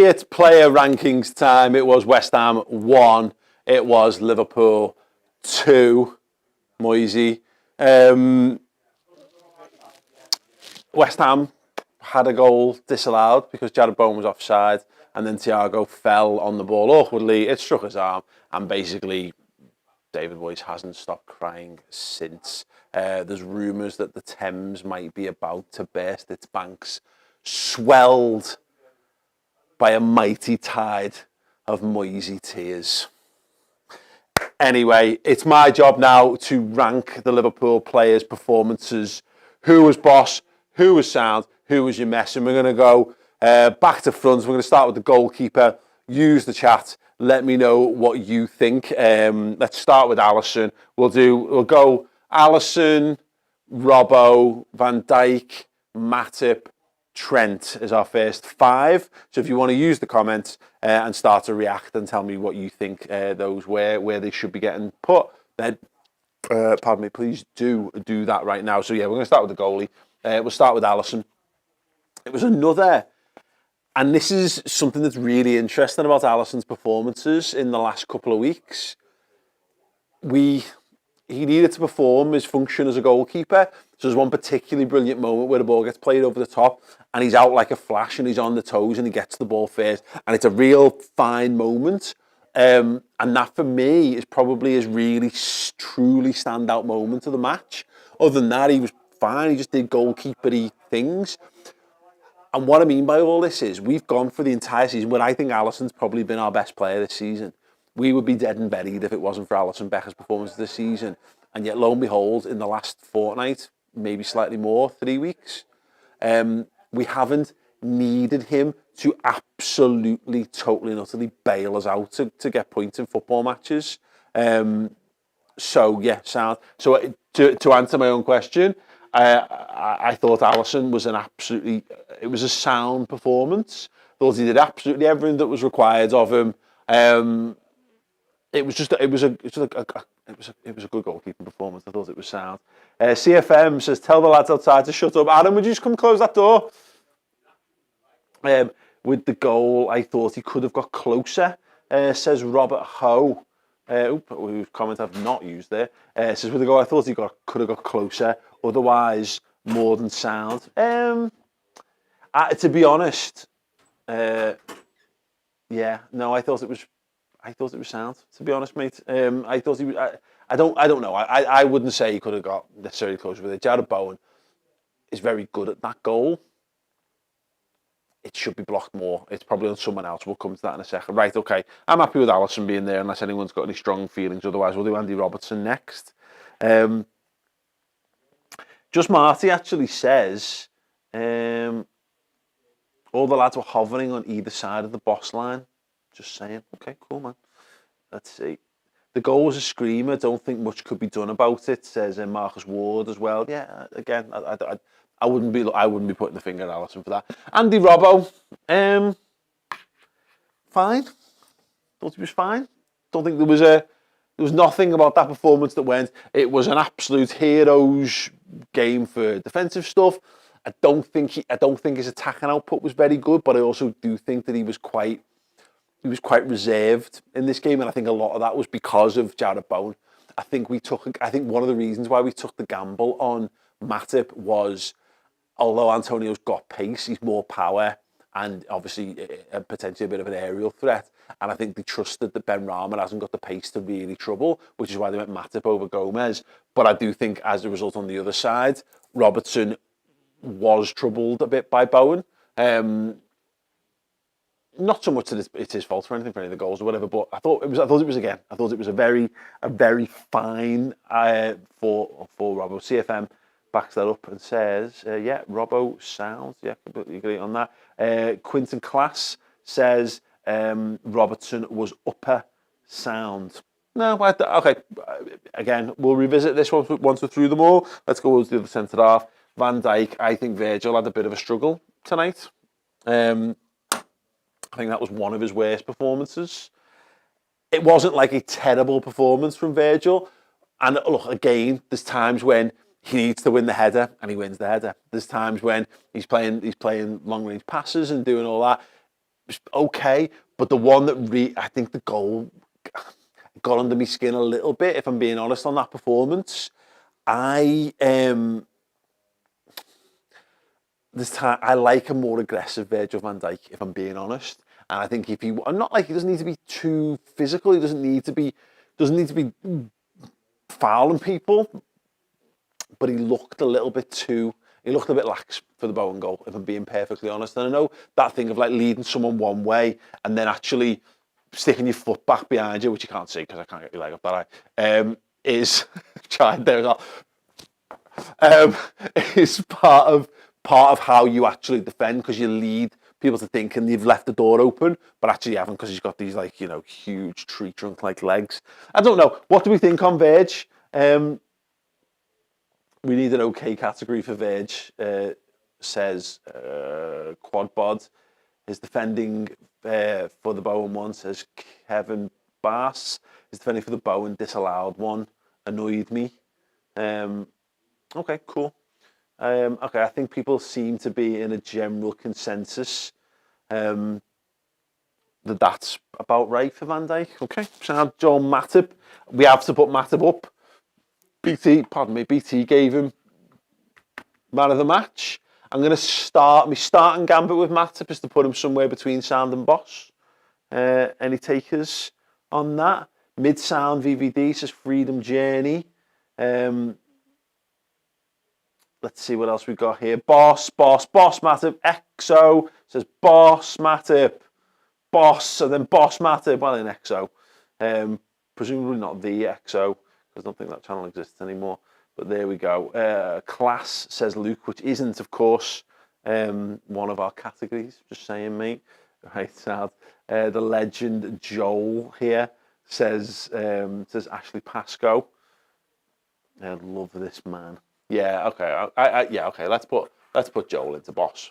immediate player rankings time. It was West Ham 1. It was Liverpool 2. Moisey. West Ham had a goal disallowed because Jared Bowen was offside, and then Thiago fell on the ball awkwardly. It struck his arm, and basically David Moyes hasn't stopped crying since. There's rumours that the Thames might be about to burst its banks, swelled by a mighty tide of Moisey tears. Anyway, it's my job now to rank the Liverpool players' performances. Who was boss? Who was sound? Who was your mess? And we're going to go back to front. We're going to start with the goalkeeper. Use the chat. Let me know what you think. Let's start with Alisson. We'll go Alisson, Robbo, Van Dijk, Matip, Trent is our first 5. So if you want to use the comments and start to react and tell me what you think those where they should be getting put, then pardon me, please do that right now. So yeah, we're going to start with the goalie. We'll start with Alisson. It was another, and this is something that's really interesting about Alisson's performances in the last couple of weeks. He needed to perform his function as a goalkeeper. So there's one particularly brilliant moment where the ball gets played over the top and he's out like a flash and he's on the toes and he gets the ball first. And it's a real fine moment. And that for me is probably his really truly standout moment of the match. Other than that, he was fine. He just did goalkeeper-y things. And what I mean by all this is we've gone for the entire season where I think Alisson's probably been our best player this season. We would be dead and buried if it wasn't for Alisson Becker's performance this season. And yet, lo and behold, in the last fortnight, maybe slightly more, 3 weeks, we haven't needed him to absolutely, totally and utterly bail us out to get points in football matches. So, yeah, sound. So, to answer my own question, I thought Alisson was it was a sound performance. I thought he did absolutely everything that was required of him. It was a good goalkeeping performance. I thought it was sound. CFM says, tell the lads outside to shut up. Adam, would you just come close that door? With the goal, I thought he could have got closer, says Robert Ho. Whose comment I've not used there. Says, with the goal, I thought he could have got closer. Otherwise, more than sound. To be honest, I thought it was sound. To be honest, mate, I thought he was. I don't know. I wouldn't say he could have got necessarily closer with it. Jared Bowen is very good at that goal. It should be blocked more. It's probably on someone else. We'll come to that in a second. Right, okay. I'm happy with Alisson being there unless anyone's got any strong feelings. Otherwise, we'll do Andy Robertson next. Just Marty actually says all the lads were hovering on either side of the boss line. Just saying. Okay, cool, man. Let's see. The goal was a screamer. Don't think much could be done about it, says Marcus Ward as well. Yeah, again, I wouldn't be putting the finger at Alisson for that. Andy Robbo, fine. Thought he was fine. Don't think there was nothing about that performance that went. It was an absolute heroes game for defensive stuff. I don't think his attacking output was very good, but I also do think that he was quite reserved in this game, and I think a lot of that was because of Jared Bowen. I think one of the reasons why we took the gamble on Matip was, although Antonio's got pace, he's more power and obviously potentially a bit of an aerial threat. And I think they trusted that Ben Rama hasn't got the pace to really trouble, which is why they went Matip over Gomez. But I do think as a result on the other side, Robertson was troubled a bit by Bowen. Not so much that it's his fault for anything, for any of the goals or whatever, but I thought it was a very fine for Robbo. CFM backs that up and says, yeah, Robbo sounds, yeah, completely agree on that. Quinton Class says Robertson was upper sound. No, okay. Again, we'll revisit this once we're through them all. Let's go to the other centre half. Van Dijk, I think Virgil had a bit of a struggle tonight. I think that was one of his worst performances. It wasn't like a terrible performance from Virgil. And look, again, there's times when he needs to win the header and he wins the header. There's times when he's playing long-range passes and doing all that. okay, but the one that I think the goal got under my skin a little bit, if I'm being honest, on that performance. This time I like a more aggressive Virgil van Dijk, if I'm being honest. And I think I'm not like he doesn't need to be too physical. He doesn't need to be fouling people, but he looked he looked a bit lax for the Bowen goal, if I'm being perfectly honest. And I know that thing of like leading someone one way and then actually sticking your foot back behind you, which you can't see because I can't get your leg up that high, is tried there as well. Is part of how you actually defend, because you lead people to thinking you've left the door open, but actually you haven't, because he's got these like, you know, huge tree trunk like legs. I don't know. What do we think on Verge? We need an okay category for Verge. Says Quad Bod. His defending for the Bowen one, says Kevin Bass. His defending for the Bowen disallowed one annoyed me. Okay, cool. Okay, I think people seem to be in a general consensus that's about right for Van Dijk. Okay, so Joel Matip. We have to put Matip up. BT gave him man of the match. I'm going to start my starting gambit with Matip is to put him somewhere between Sound and Boss. Any takers on that? Mid-Sound VVD says Freedom Journey. Let's see what else we've got here. Boss Matip. EXO says Boss Matip. Boss, and then Boss Matip. Well, in EXO. Presumably not the EXO, because I don't think that channel exists anymore. But there we go. Class says Luke, which isn't, of course, one of our categories. Just saying, mate. Right, sad. The legend Joel here says Ashley Pascoe. I love this man. Yeah, okay. Yeah, okay. Let's put Joel into Boss.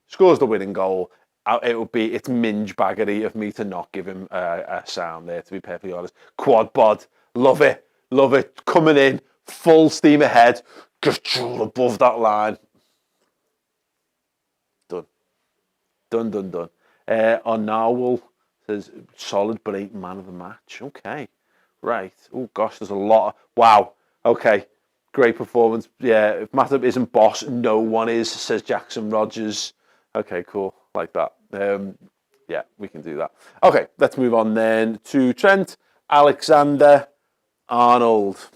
Scores the winning goal. It's minge baggery of me to not give him a sound there, to be perfectly honest. Quad Bod, love it, coming in full steam ahead, just Joel above that line. Done. On Narwhal says solid but ain't man of the match. Okay, right. Oh gosh, there's a lot. Wow. Okay. Great performance. Yeah, if Matip isn't Boss, no one is, says Jackson Rogers. Okay, cool. Like that. Yeah, we can do that. Okay, let's move on then to Trent Alexander-Arnold.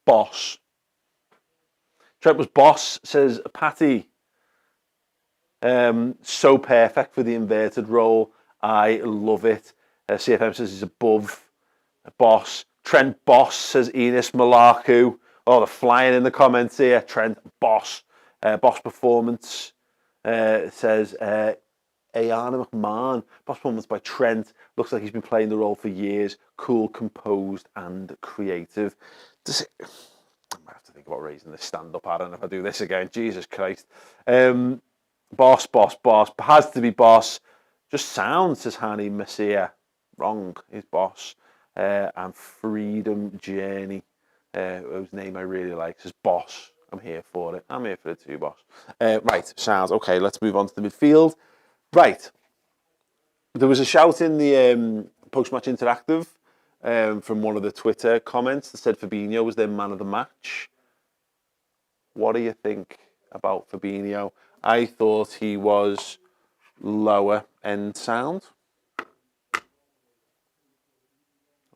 Boss. Trent was Boss, says Patty. So perfect for the inverted role. I love it. CFM says he's above Boss. Trent Boss, says Enos Malaku. Oh, they're flying in the comments here. Trent Boss. Boss performance, says Ayana McMahon. Boss performance by Trent. Looks like he's been playing the role for years. Cool, composed, and creative. I might have to think about raising this stand-up, Aaron, if I do this again. Jesus Christ. Boss. Has to be Boss. Just sounds, says Hani Messiah. Wrong. He's Boss. And Freedom Journey, whose name I really like, says Boss. I'm here for it. I'm here for it too, Boss. Right, sounds. Okay, let's move on to the midfield. Right. There was a shout in the post-match interactive from one of the Twitter comments that said Fabinho was their man of the match. What do you think about Fabinho? I thought he was lower end sound.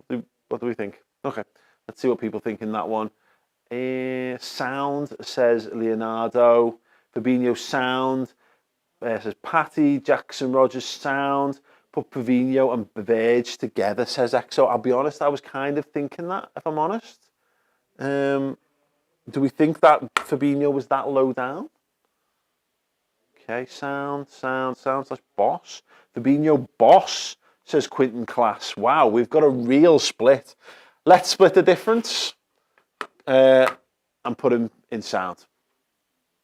What do we think? Okay, let's see what people think in that one. Sound, says Leonardo. Fabinho sound, says Patty. Jackson Rogers sound. Put Fabinho and Verge together, says EXO. I'll be honest, I was kind of thinking that, if I'm honest. Do we think that Fabinho was that low down? Okay, sound slash Boss. Fabinho Boss, says Quinton Class. Wow, we've got a real split. Let's split the difference and put him in sound.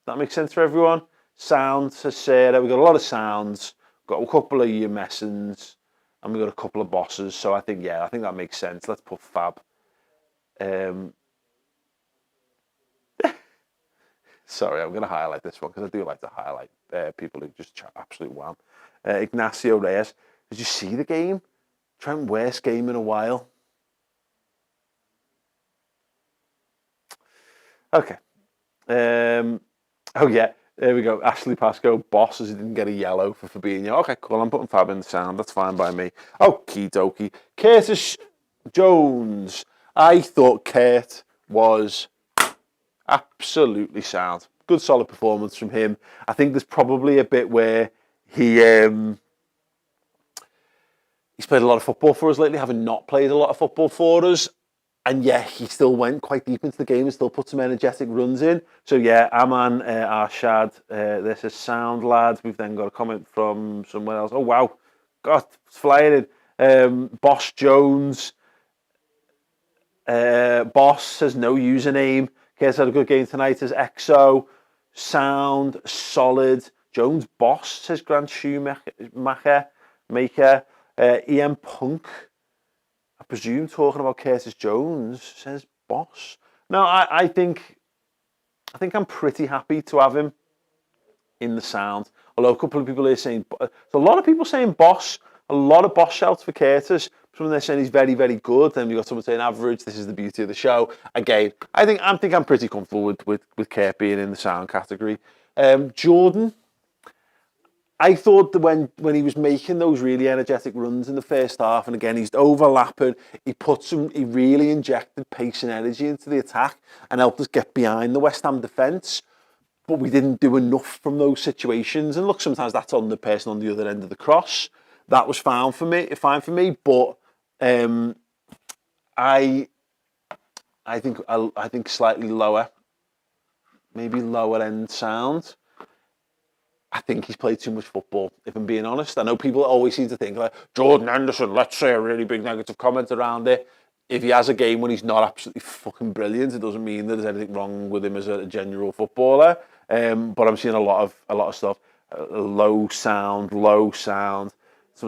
That makes sense for everyone? Sound, says Sarah. We've got a lot of sounds. Got a couple of your Messens. And we've got a couple of Bosses. So I think that makes sense. Let's put Fab. Sorry, I'm going to highlight this one because I do like to highlight people who just chat absolute wham. Ignacio Reyes. Did you see the game? Trent, worst game in a while. Okay. Oh, yeah. There we go. Ashley Pascoe, boss, as he didn't get a yellow for Fabinho. Okay, cool. I'm putting Fab in the sound. That's fine by me. Okie dokie. Curtis Jones. I thought Kurt was absolutely sound. Good, solid performance from him. I think there's probably a bit where he's played a lot of football for us lately, having not played a lot of football for us. And yeah, he still went quite deep into the game and still put some energetic runs in. So yeah, Aman Arshad, this is sound, lad. We've then got a comment from somewhere else. Oh wow, God, it's flying in. Boss Jones. Boss says no username. Kate had a good game tonight as EXO. Sound, solid. Jones Boss says Grant Schumacher. Maker. EM Punk. I presume talking about Curtis Jones, says Boss. No, I think I'm pretty happy to have him in the sound. Although a couple of people are saying, so a lot of people saying Boss, a lot of Boss shouts for Curtis. Some of them saying he's very, very good. Then we got someone saying average. This is the beauty of the show. Again, I think I'm pretty comfortable with Kurt being in the sound category. Jordan. I thought that when he was making those really energetic runs in the first half, and again he's overlapping, he really injected pace and energy into the attack and helped us get behind the West Ham defence. But we didn't do enough from those situations. And look, sometimes that's on the person on the other end of the cross. That was fine for me. But I think slightly lower, maybe lower end sound. I think he's played too much football, if I'm being honest. I know people always seem to think, like, Jordan Henderson, let's say a really big negative comment around it. If he has a game when he's not absolutely fucking brilliant, it doesn't mean that there's anything wrong with him as a genuine footballer. But I'm seeing a lot of stuff. Low sound. Someone's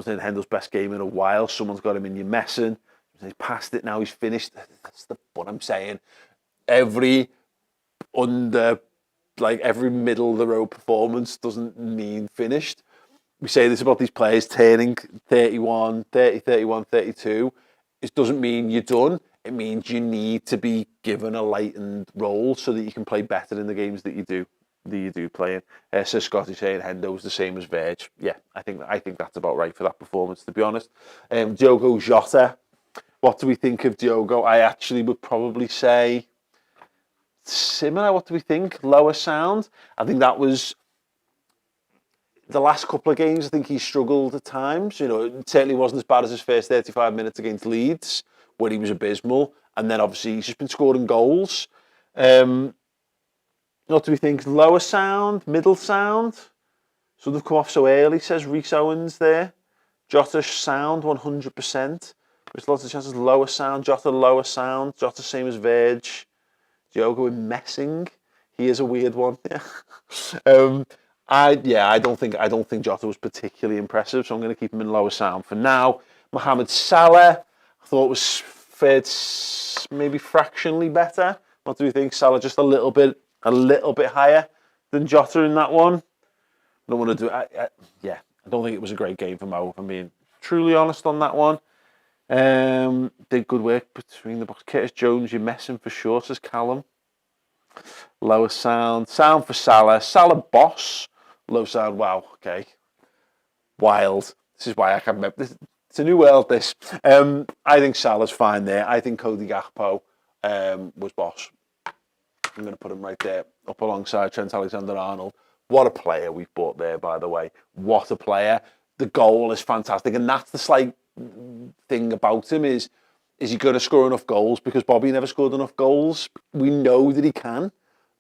saying Hendel's best game in a while. Someone's got him in your messing. He's passed it now, he's finished. That's what I'm saying. Every middle of the road performance doesn't mean finished. We say this about these players turning 31, 30, 31, 32. It doesn't mean you're done. It means you need to be given a lightened role so that you can play better in the games that you do play in. So Scotty saying Hendo's the same as Verge. Yeah, I think that's about right for that performance, to be honest. Diogo Jota. What do we think of Diogo? I actually would probably say similar. What do we think? Lower sound. I think that was the last couple of games. I think he struggled at times. You know, it certainly wasn't as bad as his first 35 minutes against Leeds, where he was abysmal. And then obviously he's just been scoring goals. What do we think? Lower sound, middle sound. So they've come off so early, says Rhys Owens there. Jota sound 100%. There's lots of chances. Lower sound. Jota lower sound. Jota same as Verge. Diogo in Messing. He is a weird one. Yeah. I don't think Jota was particularly impressive, so I'm going to keep him in lower sound for now. Mohamed Salah, I thought was fared maybe fractionally better. What do we think? Salah just a little bit higher than Jota in that one. I don't want to do it. I don't think it was a great game for Mo, if I'm being truly honest on that one. Did good work between the box. Curtis Jones, you're messing for sure, says Callum. Lower sound. Sound for Salah. Salah boss. Low sound. Wow, okay. Wild. This is why I can't remember. It's a new world, this. I think Salah's fine there. I think Cody Gakpo was boss. I'm going to put him right there, up alongside Trent Alexander-Arnold. What a player we've bought there, by the way. What a player. The goal is fantastic. And that's the slight thing about him is he going to score enough goals? Because Bobby never scored enough goals. We know that he can,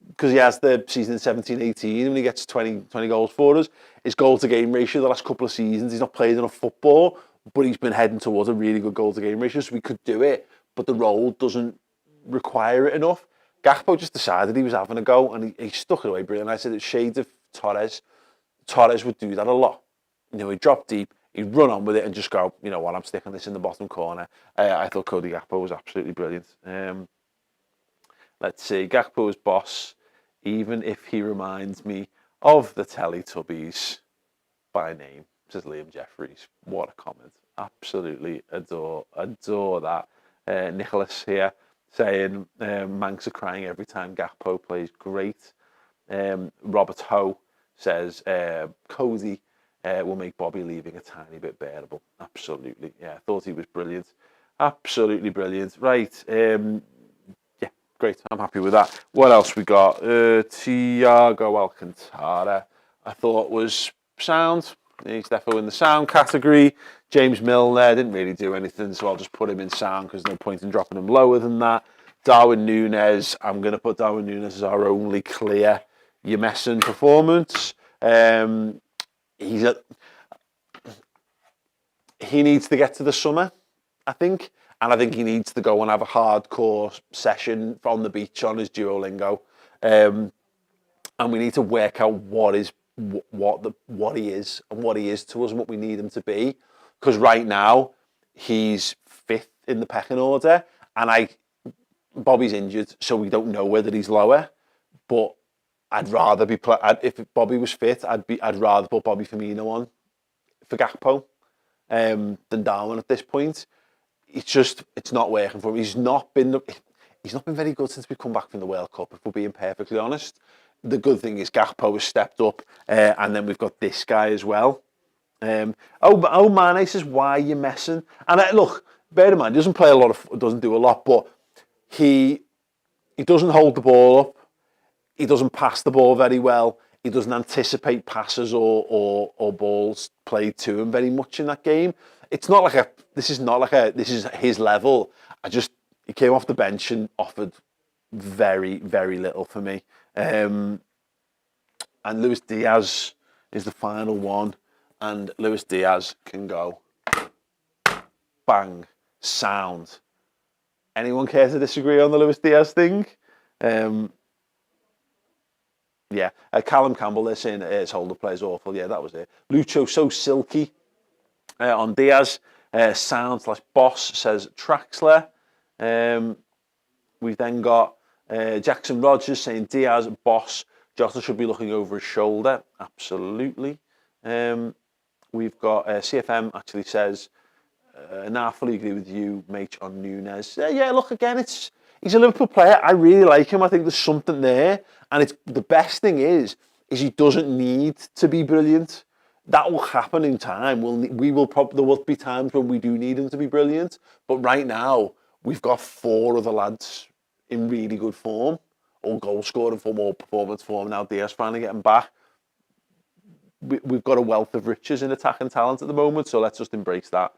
because he has the season in 17-18 when he gets 20 goals for us. His goal-to-game ratio the last couple of seasons, he's not played enough football, but he's been heading towards a really good goal-to-game ratio, so we could do it, but the role doesn't require it enough. Gakpo just decided he was having a go, and he stuck it away brilliant. I said it's shades of Torres. Torres would do that a lot. You know, he'd drop deep, he'd run on with it and just go, you know what, I'm sticking this in the bottom corner. I thought Cody Gakpo was absolutely brilliant. Let's see, Gakpo was boss. even if he reminds me of the Teletubbies by name, says Liam Jeffries. What a comment. Absolutely adore that. Nicholas here saying Manx are crying every time Gakpo plays. Great. Robert Ho says Cody will make Bobby leaving a tiny bit bearable. Absolutely. Yeah, I thought he was brilliant. Absolutely brilliant. Right. Yeah, great. I'm happy with that. What else we got? Thiago Alcantara, I thought was sound. He's definitely in the sound category. James Milner didn't really do anything, so I'll just put him in sound because there's no point in dropping him lower than that. Darwin Núñez, I'm going to put Darwin Núñez as our only clear Yemesen performance. He needs to get to the summer, I think. And I think he needs to go and have a hardcore session on the beach on his Duolingo. And we need to work out what he is and what he is to us and what we need him to be. Because right now, he's fifth in the pecking order. And Bobby's injured, so we don't know whether he's lower. But I'd rather be if Bobby was fit, I'd rather put Bobby Firmino on for Gakpo than Darwin at this point. It's not working for him. He's not been very good since we've come back from the World Cup, if we're being perfectly honest. The good thing is Gakpo has stepped up, and then we've got this guy as well. Mane says, why are you messing? And look, bear in mind, he doesn't do a lot, but he doesn't hold the ball up. He doesn't pass the ball very well. He doesn't anticipate passes or balls played to him very much in that game. It's not like this is his level. He came off the bench and offered very, very little for me. And Luis Diaz is the final one. And Luis Diaz can go bang, sound. Anyone care to disagree on the Luis Diaz thing? Yeah, Callum Campbell, they're saying his holder play is awful. Yeah, that was it. Lucho, so silky on Diaz. Sound/boss, says Traxler. We've then got Jackson Rogers saying Diaz, boss. Jota should be looking over his shoulder. Absolutely. We've got CFM actually says, I fully agree with you, mate, on Núñez. Yeah, look, again, he's a Liverpool player. I really like him. I think there's something there. And the best thing is he doesn't need to be brilliant. That will happen in time. There will be times when we do need him to be brilliant. But right now, we've got 4 other lads in really good form, or goal scoring form, or performance form. Now Diaz finally getting back. We've got a wealth of riches in attacking talent at the moment, so let's just embrace that.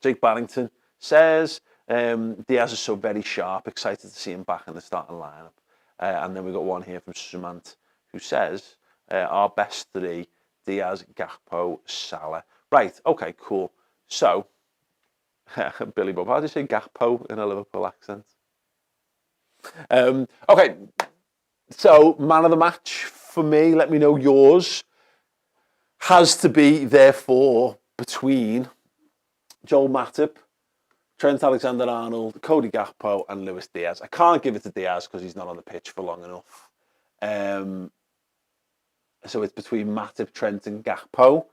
Jake Barrington says, Diaz is so very sharp, excited to see him back in the starting lineup. And then we've got one here from Sumant who says, our best 3, Diaz, Gakpo, Salah. Right, okay, cool. So, Billy Bob, how do you say Gakpo in a Liverpool accent? Okay, so man of the match for me, let me know yours, has to be, therefore, between Joel Matip, Trent Alexander-Arnold, Cody Gakpo and Luis Diaz. I can't give it to Diaz because he's not on the pitch for long enough. So it's between Matip, Trent and Gakpo.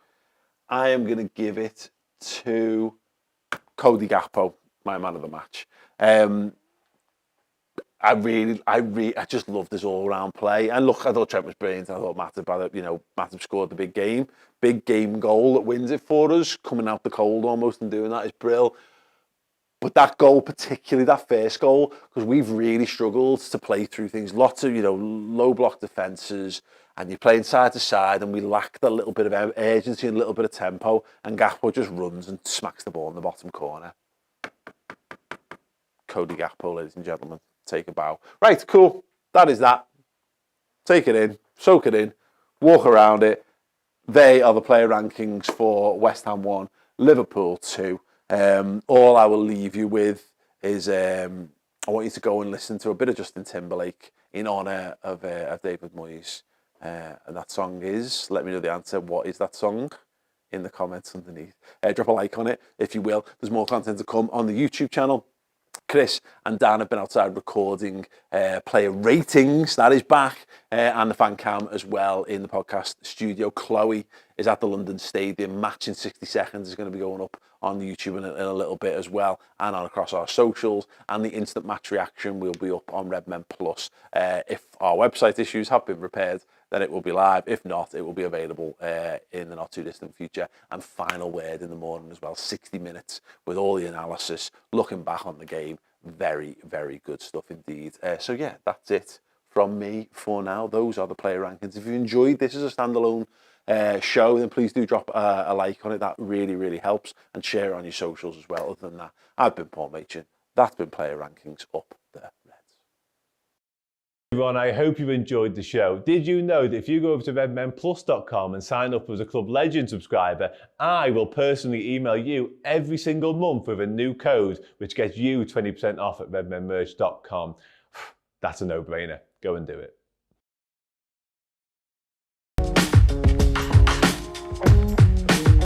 I am going to give it to Cody Gakpo, my man of the match. I just loved his all-round play. And look, I thought Trent was brilliant. I thought Matip scored the big game goal that wins it for us, coming out the cold almost and doing that is brilliant. But that goal, particularly that first goal, because we've really struggled to play through things. Lots of, low block defences, and you're playing side to side, and we lack that little bit of urgency and a little bit of tempo, and Gakpo just runs and smacks the ball in the bottom corner. Cody Gakpo, ladies and gentlemen, take a bow. Right, cool. That is that. Take it in, soak it in, walk around it. They are the player rankings for West Ham 1, Liverpool 2. All I will leave you with is I want you to go and listen to a bit of Justin Timberlake in honour of David Moyes. And that song is, let me know the answer, what is that song? In the comments underneath. Drop a like on it, if you will. There's more content to come on the YouTube channel. Chris and Dan have been outside recording player ratings. That is back. And the fan cam as well in the podcast studio. Chloe is at the London Stadium. Match in 60 seconds is going to be going up on YouTube in a little bit as well, and on across our socials. And the instant match reaction will be up on Redmen Plus. If our website issues have been repaired, then it will be live. If not, it will be available in the not too distant future. And final word in the morning as well, 60 minutes with all the analysis, looking back on the game. Very, very good stuff indeed. So yeah, that's it from me for now. Those are the player rankings. If you enjoyed this as a standalone show, then please do drop a like on it. That really, really helps. And share it on your socials as well. Other than that, I've been Paul Machin. That's been Player Rankings Up the Reds. Everyone, I hope you enjoyed the show. Did you know that if you go over to redmenplus.com and sign up as a Club Legend subscriber, I will personally email you every single month with a new code which gets you 20% off at redmenmerch.com. That's a no-brainer. Go and do it.